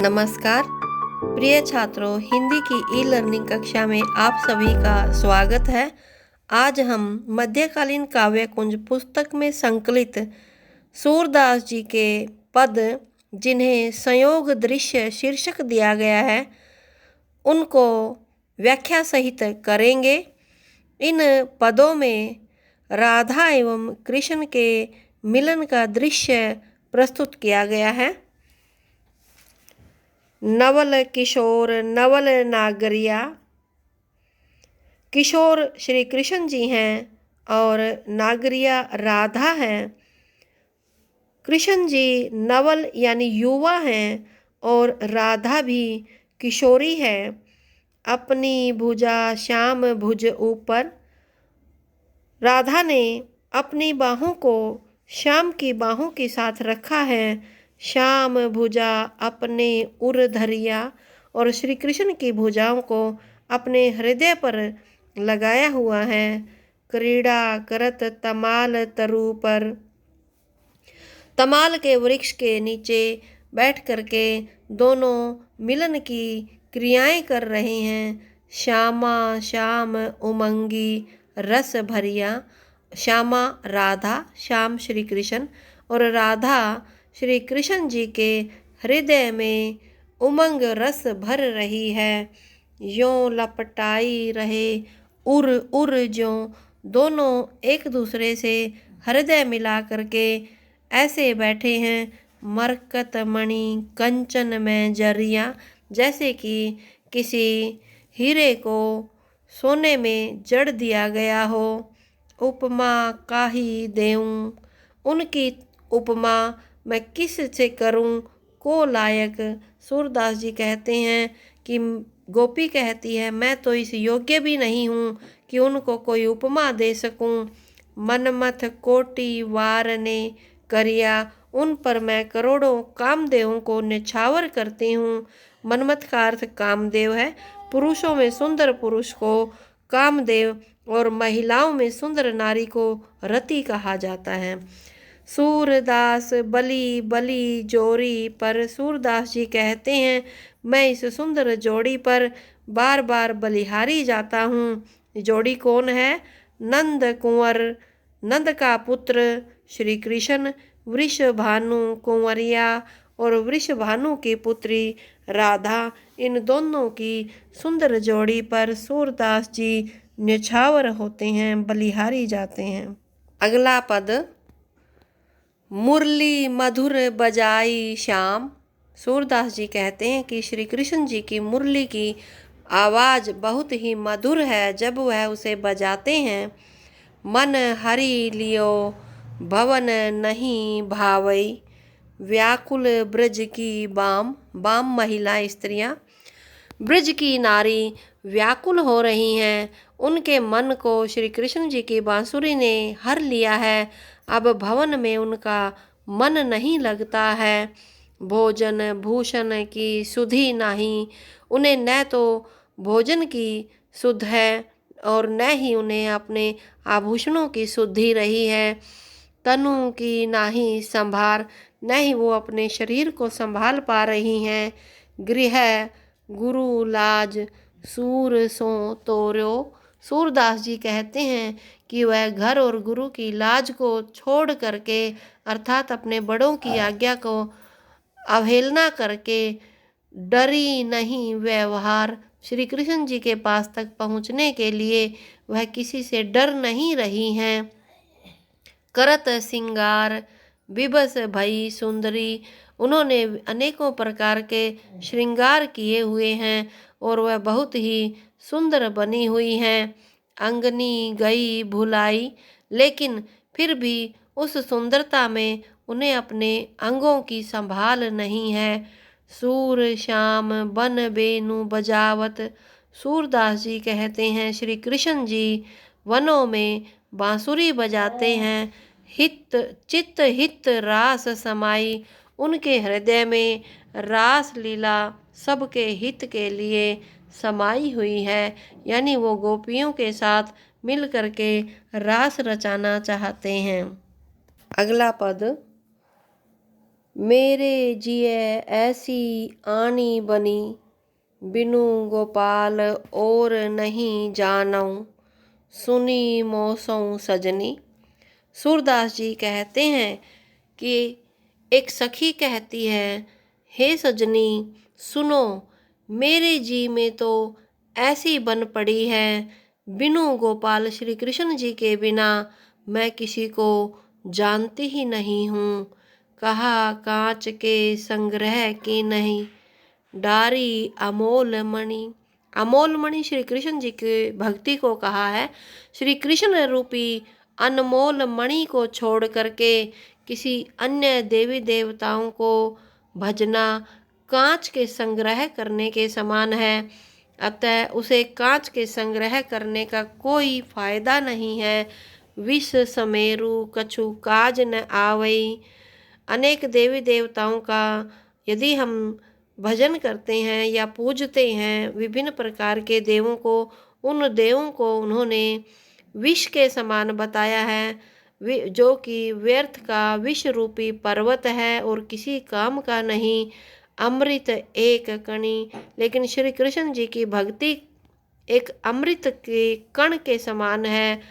नमस्कार प्रिय छात्रों, हिंदी की ई लर्निंग कक्षा में आप सभी का स्वागत है। आज हम मध्यकालीन काव्य कुंज पुस्तक में संकलित सूरदास जी के पद, जिन्हें संयोग दृश्य शीर्षक दिया गया है, उनको व्याख्या सहित करेंगे। इन पदों में राधा एवं कृष्ण के मिलन का दृश्य प्रस्तुत किया गया है। नवल किशोर नवल नागरिया। किशोर श्री कृष्ण जी हैं और नागरिया राधा है। कृष्ण जी नवल यानी युवा हैं और राधा भी किशोरी है। अपनी भुजा श्याम भुज ऊपर। राधा ने अपनी बाहों को श्याम की बाहों के साथ रखा है। श्याम भुजा अपने उर धरिया, और श्री कृष्ण की भुजाओं को अपने हृदय पर लगाया हुआ है। क्रीड़ा करत तमाल तरु पर। तमाल के वृक्ष के नीचे बैठ करके दोनों मिलन की क्रियाएं कर रहे हैं। श्यामा श्याम उमंगी रस भरिया। श्यामा राधा, श्याम श्री कृष्ण, और राधा श्री कृष्ण जी के हृदय में उमंग रस भर रही है। यों लपटाई रहे उर उर ज्यों। दोनों एक दूसरे से हृदय मिला करके ऐसे बैठे हैं। मरकत मणि कंचन में जरिया, जैसे कि किसी हीरे को सोने में जड़ दिया गया हो। उपमा काहि देऊं। उनकी उपमा मैं किस से करूं को लायक। सूरदास जी कहते हैं कि गोपी कहती है, मैं तो इस योग्य भी नहीं हूँ कि उनको कोई उपमा दे सकूं। मनमथ कोटि वार ने करिया। उन पर मैं करोड़ों कामदेवों को निछावर करती हूँ। मनमथ का अर्थ कामदेव है। पुरुषों में सुंदर पुरुष को कामदेव और महिलाओं में सुंदर नारी को रति कहा जाता है। सूरदास बली बली जोड़ी पर। सूरदास जी कहते हैं, मैं इस सुंदर जोड़ी पर बार बार बलिहारी जाता हूँ। जोड़ी कौन है? नंद कुंवर, नंद का पुत्र श्री कृष्ण, वृषभानु कुंवरिया और वृषभानु की पुत्री राधा, इन दोनों की सुंदर जोड़ी पर सूरदास जी न्यौछावर होते हैं, बलिहारी जाते हैं। अगला पद, मुरली मधुर बजाई श्याम। सूरदास जी कहते हैं कि श्री कृष्ण जी की मुरली की आवाज़ बहुत ही मधुर है जब वह उसे बजाते हैं। मन हरि लियो भवन नहीं भावई। व्याकुल ब्रज की बाम। बाम महिला स्त्रियां। ब्रज की नारी व्याकुल हो रही हैं। उनके मन को श्री कृष्ण जी की बांसुरी ने हर लिया है। अब भवन में उनका मन नहीं लगता है। भोजन भूषण की सुधि नहीं। उन्हें न तो भोजन की सुध है और न ही उन्हें अपने आभूषणों की शुद्धि रही है। तनु की नाही संभार। न ही वो अपने शरीर को संभाल पा रही हैं। गृह गुरु लाज सूर सो तोर्यो। सूरदास जी कहते हैं कि वह घर और गुरु की लाज को छोड़ करके, अर्थात अपने बड़ों की आज्ञा को अवहेलना करके, डरी नहीं व्यवहार। श्री कृष्ण जी के पास तक पहुँचने के लिए वह किसी से डर नहीं रही हैं। करत सिंगार विबस भई सुंदरी। उन्होंने अनेकों प्रकार के श्रृंगार किए हुए हैं और वह बहुत ही सुंदर बनी हुई हैं। अंगनी गई भुलाई, लेकिन फिर भी उस सुंदरता में उन्हें अपने अंगों की संभाल नहीं है। सूर श्याम बन बेनु बजावत। सूरदास जी कहते हैं श्री कृष्ण जी वनों में बांसुरी बजाते हैं। हित चित्त हित रास समाई। उनके हृदय में रास लीला सबके हित के लिए समाई हुई है, यानी वो गोपियों के साथ मिल करके के रास रचाना चाहते हैं। अगला पद, मेरे जिए ऐसी आनी बनी, बिनु गोपाल और नहीं जानऊं, सुनी मोसों सजनी। सूरदास जी कहते हैं कि एक सखी कहती है, हे सजनी सुनो, मेरे जी में तो ऐसी बन पड़ी है, बिनु गोपाल श्री कृष्ण जी के बिना मैं किसी को जानती ही नहीं हूँ। कहा कांच के संग्रह की नहीं, डारी अमोल मणि। अमोल मणि श्री कृष्ण जी की भक्ति को कहा है। श्री कृष्ण रूपी अनमोल मणि को छोड़ करके किसी अन्य देवी देवताओं को भजना कांच के संग्रह करने के समान है। अतः उसे कांच के संग्रह करने का कोई फायदा नहीं है। विष समेरु कछु काज न आवई। अनेक देवी देवताओं का यदि हम भजन करते हैं या पूजते हैं, विभिन्न प्रकार के देवों को, उन देवों को उन्होंने विष के समान बताया है, जो कि व्यर्थ का विष रूपी पर्वत है और किसी काम का नहीं, अमृत एक कणी। लेकिन श्री कृष्ण जी की भक्ति एक अमृत के कण के समान है।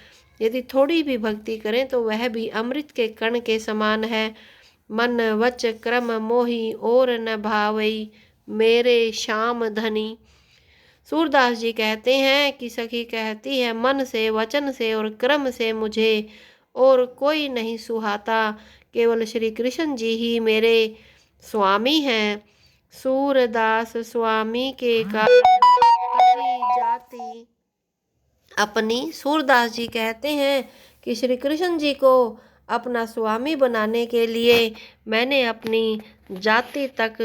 यदि थोड़ी भी भक्ति करें तो वह भी अमृत के कण के समान है। मन वच क्रम मोही और न भावई, मेरे श्याम धनी। सूरदास जी कहते हैं कि सखी कहती है, मन से, वचन से और क्रम से मुझे और कोई नहीं सुहाता, केवल श्री कृष्ण जी ही मेरे स्वामी हैं। सूरदास स्वामी के कारण जाति अपनी। सूरदास जी कहते हैं कि श्री कृष्ण जी को अपना स्वामी बनाने के लिए मैंने अपनी जाति तक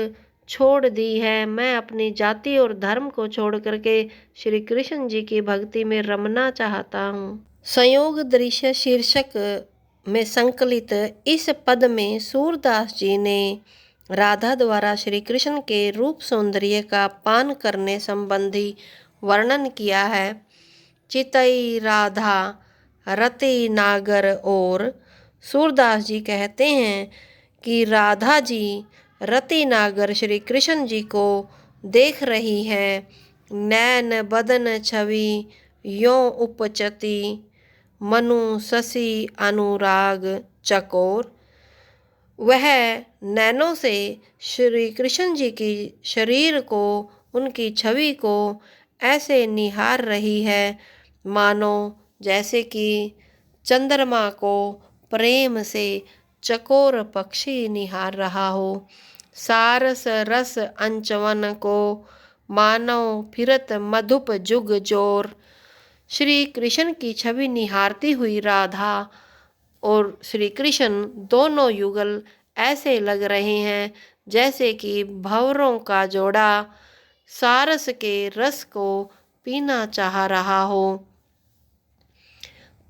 छोड़ दी है। मैं अपनी जाति और धर्म को छोड़ करके श्री कृष्ण जी की भक्ति में रमना चाहता हूँ। संयोग दृश्य शीर्षक में संकलित इस पद में सूरदास जी ने राधा द्वारा श्री कृष्ण के रूप सौंदर्य का पान करने संबंधी वर्णन किया है। चितई राधा रति नागर। और सूरदास जी कहते हैं कि राधा जी रति नागर श्री कृष्ण जी को देख रही है। नैन बदन छवि यों उपचती, मनु शशि अनुराग चकोर। वह नैनों से श्री कृष्ण जी की शरीर को, उनकी छवि को ऐसे निहार रही है मानो जैसे कि चंद्रमा को प्रेम से चकोर पक्षी निहार रहा हो। सारस रस अंचवन को मानो फिरत मधुप जुग जोर। श्री कृष्ण की छवि निहारती हुई राधा और श्री कृष्ण दोनों युगल ऐसे लग रहे हैं जैसे कि भंवरों का जोड़ा सारस के रस को पीना चाह रहा हो।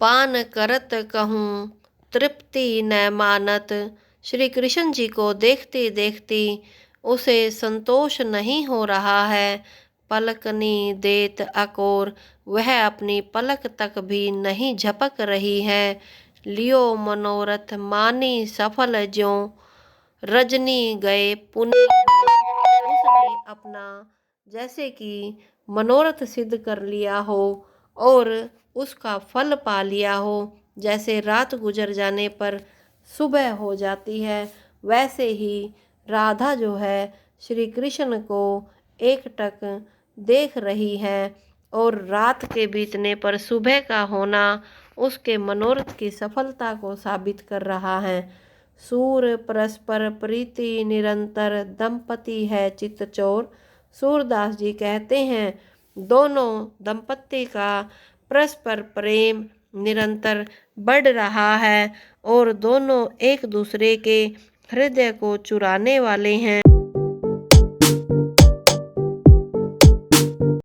पान करत कहूँ तृप्ति न मानत। श्री कृष्ण जी को देखती देखती उसे संतोष नहीं हो रहा है। पलकनी देत अकोर। वह अपनी पलक तक भी नहीं झपक रही है। लियो मनोरथ मानी सफल ज्यों, रजनी गए पुनि। उसने अपना जैसे कि मनोरथ सिद्ध कर लिया हो और उसका फल पा लिया हो। जैसे रात गुजर जाने पर सुबह हो जाती है, वैसे ही राधा जो है श्री कृष्ण को एकटक देख रही है और रात के बीतने पर सुबह का होना उसके मनोरथ की सफलता को साबित कर रहा है। सूर परस्पर प्रीति निरंतर, दंपति है चित्तचोर। सूरदास जी कहते हैं दोनों दंपति का परस्पर प्रेम निरंतर बढ़ रहा है और दोनों एक दूसरे के हृदय को चुराने वाले हैं।